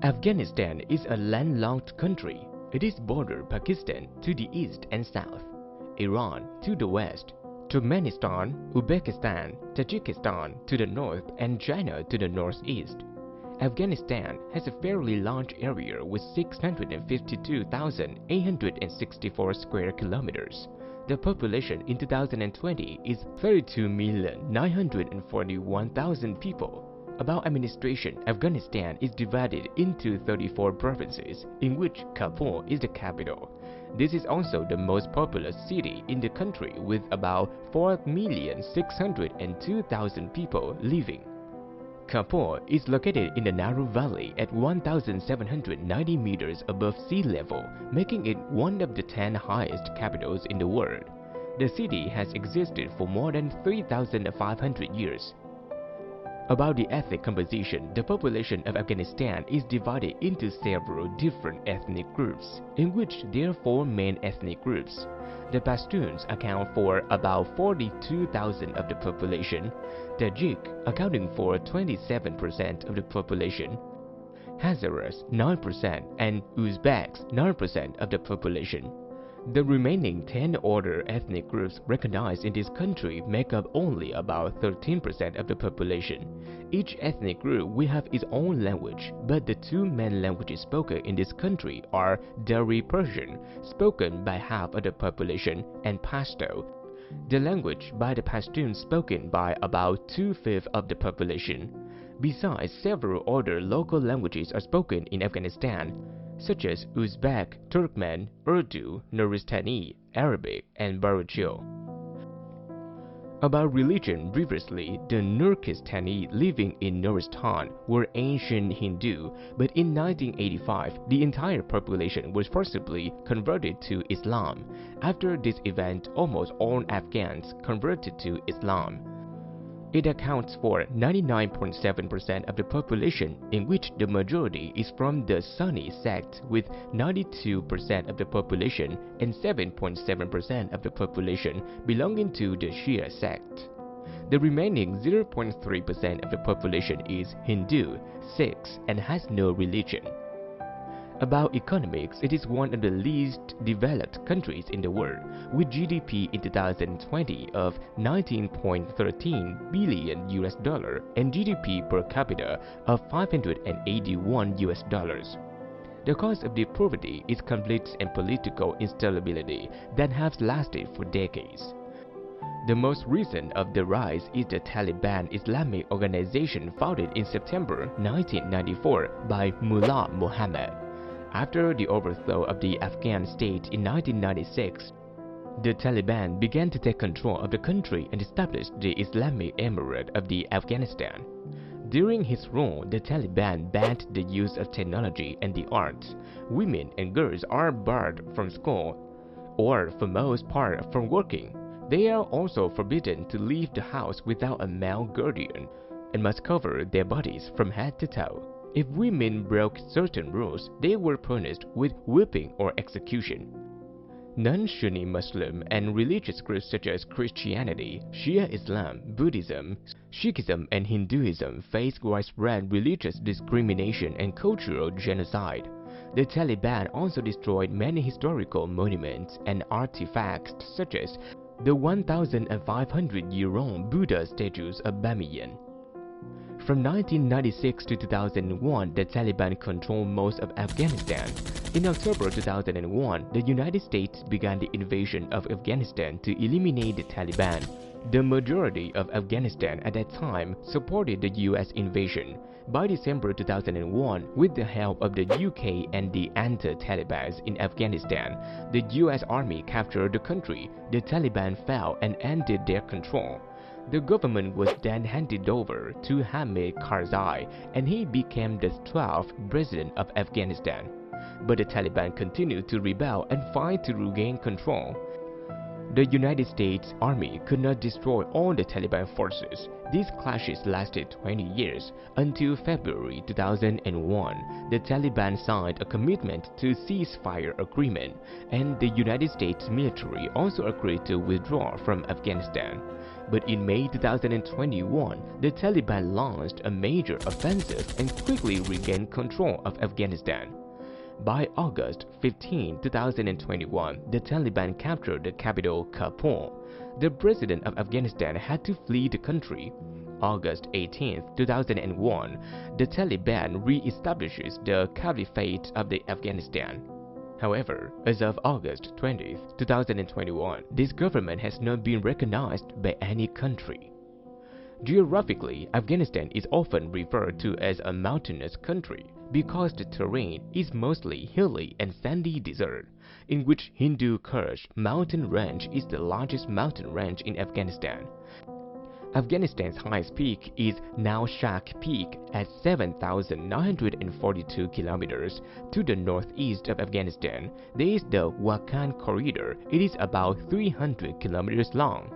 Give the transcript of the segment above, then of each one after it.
Afghanistan is a landlocked country. It is bordered Pakistan to the east and south, Iran to the west, Turkmenistan, Uzbekistan, Tajikistan to the north, and China to the northeast. Afghanistan has a fairly large area with 652,864 square kilometers. The population in 2020 is 32,941,000 people. About administration, Afghanistan is divided into 34 provinces, in which Kabul is the capital. This is also the most populous city in the country with about 4,602,000 people living. Kabul is located in the narrow valley at 1,790 meters above sea level, making it one of the 10 highest capitals in the world. The city has existed for more than 3,500 years. About the ethnic composition, the population of Afghanistan is divided into several different ethnic groups, in which there are 4 main ethnic groups. The Pashtuns account for about 42,000 of the population, Tajik accounting for 27% of the population, Hazaras 9%, and Uzbeks 9% of the population. The remaining 10 other ethnic groups recognized in this country make up only about 13% of the population. Each ethnic group will have its own language, but the 2 main languages spoken in this country are Dari Persian, spoken by half of the population, and Pashto, the language by the Pashtuns spoken by about 2/5 of the population. Besides, several other local languages are spoken in Afghanistan, such as Uzbek, Turkmen, Urdu, Nuristani, Arabic, and Baruchi. About religion, previously, the Nuristani living in Nuristan were ancient Hindu, but in 1985, the entire population was forcibly converted to Islam. After this event, almost all Afghans converted to Islam. It accounts for 99.7% of the population, in which the majority is from the Sunni sect with 92% of the population and 7.7% of the population belonging to the Shia sect. The remaining 0.3% of the population is Hindu, Sikhs, and has no religion. About economics, it is one of the least developed countries in the world, with GDP in 2020 of $19.13 billion and GDP per capita of $581. The cause of the poverty is conflicts and political instability that have lasted for decades. The most recent of the rise is the Taliban Islamic organization founded in September 1994 by Mullah Mohammed. After the overthrow of the Afghan state in 1996, the Taliban began to take control of the country and established the Islamic Emirate of Afghanistan. During his rule, the Taliban banned the use of technology and the arts. Women and girls are barred from school, or for most part from working. They are also forbidden to leave the house without a male guardian, and must cover their bodies from head to toe. If women broke certain rules, they were punished with whipping or execution. Non-Sunni Muslim and religious groups such as Christianity, Shia Islam, Buddhism, Sikhism, and Hinduism face widespread religious discrimination and cultural genocide. The Taliban also destroyed many historical monuments and artifacts such as the 1,500-year-old Buddha statues of Bamiyan. From 1996 to 2001, the Taliban controlled most of Afghanistan. In October 2001, the United States began the invasion of Afghanistan to eliminate the Taliban. The majority of Afghanistan at that time supported the U.S. invasion. By December 2001, with the help of the UK and the anti-Talibans in Afghanistan, the U.S. Army captured the country. The Taliban fell and ended their control. The government was then handed over to Hamid Karzai, and he became the 12th president of Afghanistan. But the Taliban continued to rebel and fight to regain control. The United States Army could not destroy all the Taliban forces. These clashes lasted 20 years. Until February 2001, the Taliban signed a commitment to ceasefire agreement, and the United States military also agreed to withdraw from Afghanistan. But in May 2021, the Taliban launched a major offensive and quickly regained control of Afghanistan. By August 15, 2021, the Taliban captured the capital Kabul. The president of Afghanistan had to flee the country. August 18, 2001, the Taliban re-establishes the caliphate of Afghanistan. However, as of August 20, 2021, this government has not been recognized by any country. Geographically, Afghanistan is often referred to as a mountainous country because the terrain is mostly hilly and sandy desert, in which Hindu Kush mountain range is the largest mountain range in Afghanistan. Afghanistan's highest peak is Naushak Peak at 7,942 kilometers. To the northeast of Afghanistan, there is the Wakhan Corridor. It is about 300 kilometers long.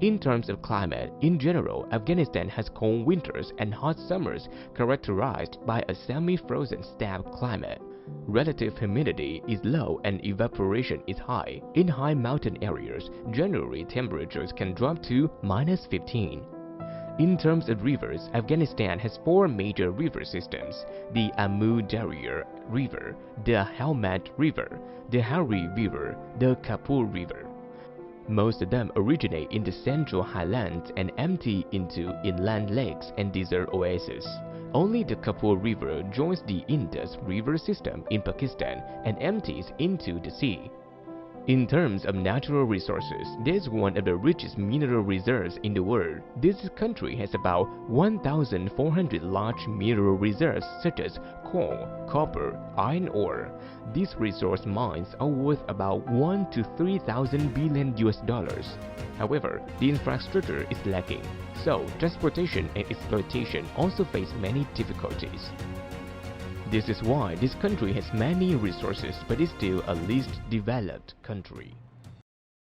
In terms of climate, in general, Afghanistan has cold winters and hot summers characterized by a semi-frozen steppe climate. Relative humidity is low and evaporation is high. In high mountain areas, generally temperatures can drop to -15. In terms of rivers, Afghanistan has 4 major river systems: the Amu Darya River, the Helmand River, the Hari River, the Kabul River. Most of them originate in the central highlands and empty into inland lakes and desert oases. Only the Kabul River joins the Indus River system in Pakistan and empties into the sea. In terms of natural resources, there is one of the richest mineral reserves in the world. This country has about 1,400 large mineral reserves such as coal, copper, iron ore. These resource mines are worth about 1 to 3,000 billion US dollars. However, the infrastructure is lacking, so transportation and exploitation also face many difficulties. This is why this country has many resources but is still a least developed country.